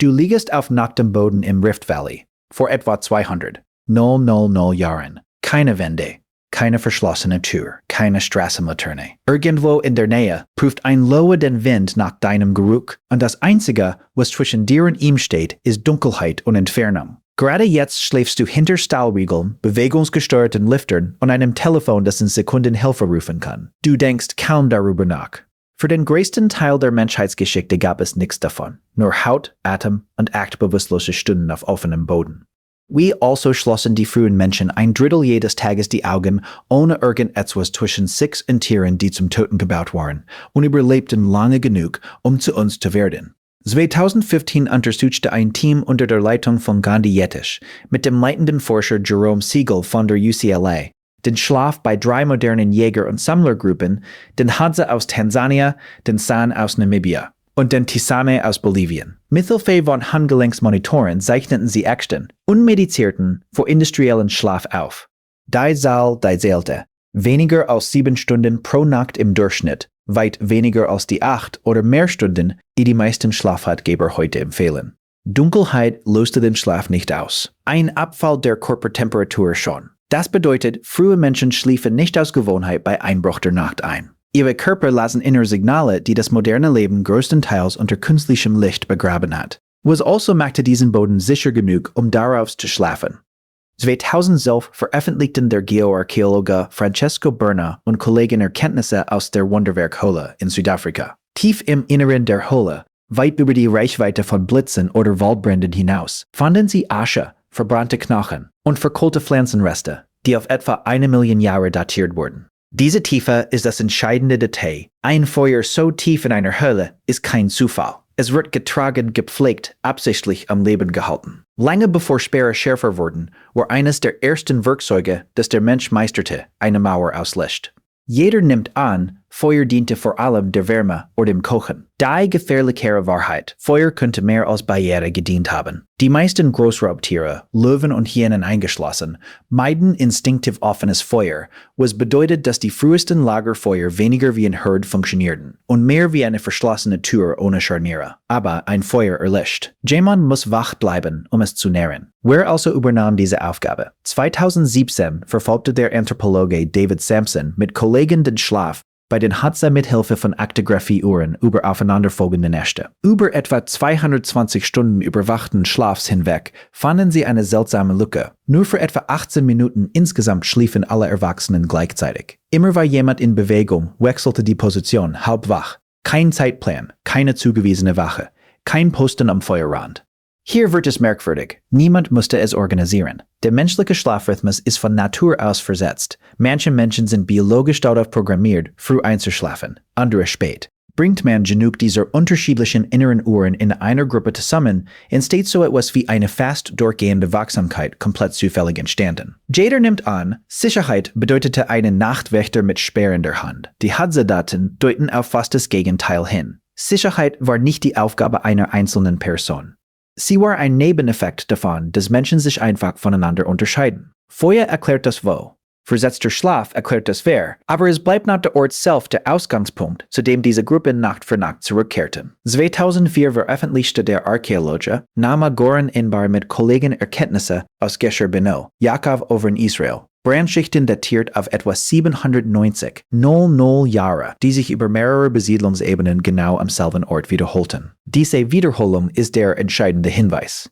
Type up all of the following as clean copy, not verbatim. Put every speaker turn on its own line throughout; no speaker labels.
Du liegest auf nacktem Boden im Rift Valley, vor etwa 200.000 Jahren. Keine Wände, keine verschlossene Tür, keine Straßenlaterne. Irgendwo in der Nähe prüft ein Lohe den Wind nach deinem Geruch, und das Einzige, was zwischen dir und ihm steht, ist Dunkelheit und Entfernung. Gerade jetzt schläfst du hinter Stahlriegeln, bewegungsgesteuerten Liftern und einem Telefon, das in Sekunden Hilfe rufen kann. Du denkst kaum darüber nach. Für den größten Teil der Menschheitsgeschichte gab es nichts davon, nur Haut, Atem und achtbewusstlose Stunden auf offenem Boden. Wie also schlossen die frühen Menschen ein Drittel jedes Tages die Augen, ohne irgendetwas zwischen sich und Tieren, die zum Toten gebaut waren, und überlebten lange genug, um zu uns zu werden. 2015 untersuchte ein Team unter der Leitung von Gandhi Yetish mit dem leitenden Forscher Jerome Siegel von der UCLA den Schlaf bei 3 modernen Jäger- und Sammlergruppen, den Hadza aus Tansania, den San aus Namibia und den Tisane aus Bolivien. Mithilfe von Handgelenksmonitoren zeichneten sie echten, unmedizierten, vorindustriellen Schlaf auf. Die Zahl der Zelte, weniger als 7 Stunden pro Nacht im Durchschnitt, weit weniger als die 8 oder mehr Stunden, die meisten Schlafratgeber heute empfehlen. Dunkelheit löste den Schlaf nicht aus. Ein Abfall der Körpertemperatur schon. Das bedeutet, frühe Menschen schliefen nicht aus Gewohnheit bei Einbruch der Nacht ein. Ihre Körper lasen innere Signale, die das moderne Leben größtenteils unter künstlichem Licht begraben hat. Was also machte diesen Boden sicher genug, um darauf zu schlafen. 2011 veröffentlichten der Geoarchäologe Francesco Berna und Kollegen Erkenntnisse aus der Wunderwerk-Höhle in Südafrika. Tief im Inneren der Höhle, weit über die Reichweite von Blitzen oder Waldbränden hinaus, fanden sie Asche, verbrannte Knochen und verkohlte Pflanzenreste, die auf etwa 1 Million Jahre datiert wurden. Diese Tiefe ist das entscheidende Detail. Ein Feuer so tief in einer Höhle ist kein Zufall. Es wird getragen, gepflegt, absichtlich am Leben gehalten. Lange bevor Speere schärfer wurden, war eines der ersten Werkzeuge, das der Mensch meisterte, eine Mauer aus Licht. Jeder nimmt an, Feuer diente vor allem der Wärme oder dem Kochen. Die gefährlichere Wahrheit, Feuer könnte mehr als Barriere gedient haben. Die meisten Großraubtiere, Löwen und Hyänen eingeschlossen, meiden instinktiv offenes Feuer, was bedeutet, dass die frühesten Lagerfeuer weniger wie ein Herd funktionierten und mehr wie eine verschlossene Tür ohne Scharniere. Aber ein Feuer erlischt. Jemand muss wach bleiben, um es zu nähren. Wer also übernahm diese Aufgabe? 2017 verfolgte der Anthropologe David Sampson mit Kollegen den Schlaf bei den Hadza mit Hilfe von Aktigraphie-Uhren über aufeinanderfolgende Nächte. Über etwa 220 Stunden überwachten Schlafs hinweg fanden sie eine seltsame Lücke. Nur für etwa 18 Minuten insgesamt schliefen alle Erwachsenen gleichzeitig. Immer war jemand in Bewegung, wechselte die Position, halb wach. Kein Zeitplan, keine zugewiesene Wache, kein Posten am Feuerrand. Hier wird es merkwürdig. Niemand musste es organisieren. Der menschliche Schlafrhythmus ist von Natur aus versetzt. Manche Menschen sind biologisch darauf programmiert, früh einzuschlafen, andere spät. Bringt man genug dieser unterschiedlichen inneren Uhren in einer Gruppe zusammen, entsteht so etwas wie eine fast durchgehende Wachsamkeit, komplett zufällig entstanden. Jeder nimmt an, Sicherheit bedeutete einen Nachtwächter mit Speer in der Hand. Die Hadza-Daten deuten auf fast das Gegenteil hin. Sicherheit war nicht die Aufgabe einer einzelnen Person. Sie war ein Nebeneffekt davon, dass Menschen sich einfach voneinander unterscheiden. Feuer erklärt das Wo. Versetzter Schlaf erklärt das Wer, aber es bleibt nach der Ort selbst der Ausgangspunkt, zu dem diese Gruppen Nacht für Nacht zurückkehrten. 2004 veröffentlichte der Archäologe Nama Goran Inbar mit Kollegen Erkenntnisse aus Gesher Beno, Yaakov over in Israel. Brandschichten datiert auf etwa 790.00 Jahre, die sich über mehrere Besiedlungsebenen genau am selben Ort wiederholten. Diese Wiederholung ist der entscheidende Hinweis.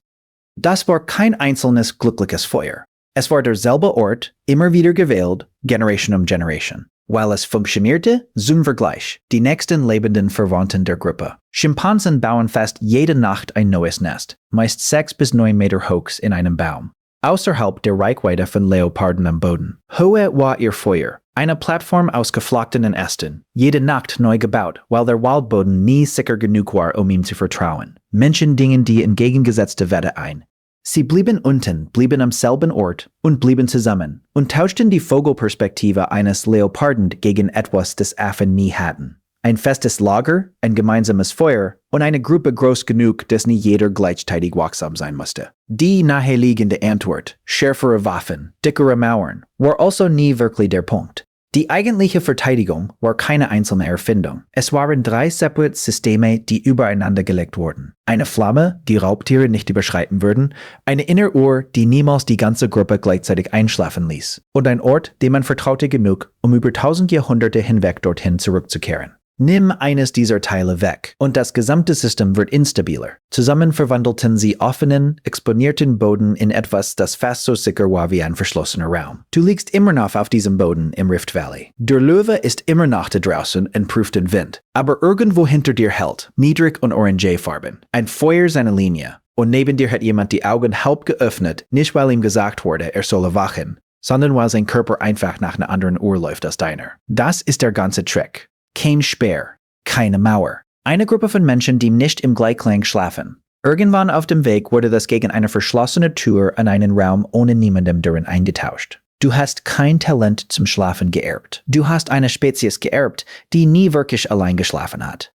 Das war kein einzelnes glückliches Feuer. Es war derselbe Ort, immer wieder gewählt, Generation um Generation. Weil es funktionierte, zum Vergleich, die nächsten lebenden Verwandten der Gruppe. Schimpansen bauen fast jede Nacht ein neues Nest, meist 6 bis 9 Meter hoch in einem Baum. Außerhalb der Reichweite von Leoparden am Boden. Hohe war ihr Feuer, eine Plattform aus geflochtenen Ästen, jede Nacht neu gebaut, weil der Waldboden nie sicher genug war, um ihm zu vertrauen. Menschen gingen die entgegengesetzte Wette ein. Sie blieben unten, blieben am selben Ort und blieben zusammen und tauschten die Vogelperspektive eines Leoparden gegen etwas, das Affen nie hatten. Ein festes Lager, ein gemeinsames Feuer und eine Gruppe groß genug, dass nie jeder gleichzeitig wachsam sein musste. Die naheliegende Antwort, schärfere Waffen, dickere Mauern, war also nie wirklich der Punkt. Die eigentliche Verteidigung war keine einzelne Erfindung. Es waren 3 separate Systeme, die übereinander gelegt wurden. Eine Flamme, die Raubtiere nicht überschreiten würden, eine innere Uhr, die niemals die ganze Gruppe gleichzeitig einschlafen ließ, und ein Ort, den man vertraute genug, um über 1000 Jahrhunderte hinweg dorthin zurückzukehren. Nimm eines dieser Teile weg, und das gesamte System wird instabiler. Zusammen verwandelten sie offenen, exponierten Boden in etwas, das fast so sicher war wie ein verschlossener Raum. Du liegst immer noch auf diesem Boden im Rift Valley. Der Löwe ist immer noch da draußen und prüft den Wind. Aber irgendwo hinter dir hält, niedrig und orangefarben, ein Feuer seine Linie. Und neben dir hat jemand die Augen halb geöffnet, nicht weil ihm gesagt wurde, er solle wachen, sondern weil sein Körper einfach nach einer anderen Uhr läuft als deiner. Das ist der ganze Trick. Kein Speer, keine Mauer. Eine Gruppe von Menschen, die nicht im Gleichklang schlafen. Irgendwann auf dem Weg wurde das gegen eine verschlossene Tür an einen Raum ohne niemandem darin eingetauscht. Du hast kein Talent zum Schlafen geerbt. Du hast eine Spezies geerbt, die nie wirklich allein geschlafen hat.